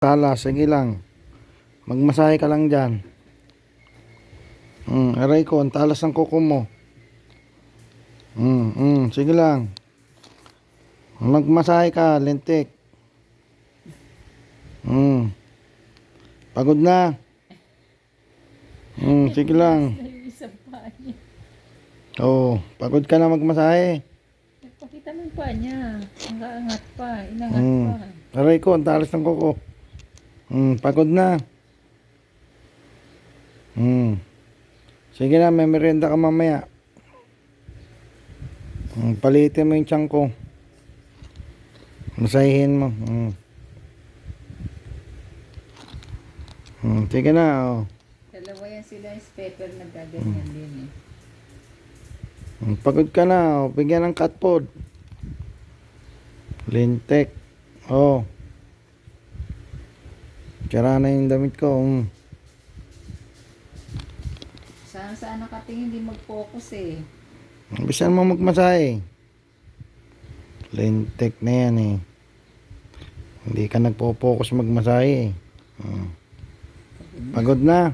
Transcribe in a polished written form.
Tala, sige lang. Magmasahe ka lang dyan. Aray ko, ang talas ng kuko mo. Sige lang. Magmasahe ka, lintik. Pagod na. Sige lang. Isang paa niya. Oo, pagod ka na magmasahe. Pakita mo yung paa niya. Angat pa. Inangat pa. Aray ko, ang talas ng kuko. Pagod na. Sige na, may merienda ka mamaya. Palitin mo yung tiyan ko. Masahihin mo. Sige na, oh. Dalawa yan sila yung pepper na gaganyan din eh. Pagod ka na, oh. Bigyan ng cat food. Lintik. Oh. Tira na yung damit ko. Saan nakatingin, hindi mag-focus eh. Bisan mo magmasahe. Lintik na yan eh. Hindi ka nagpo-focus magmasahe eh. Pagod na.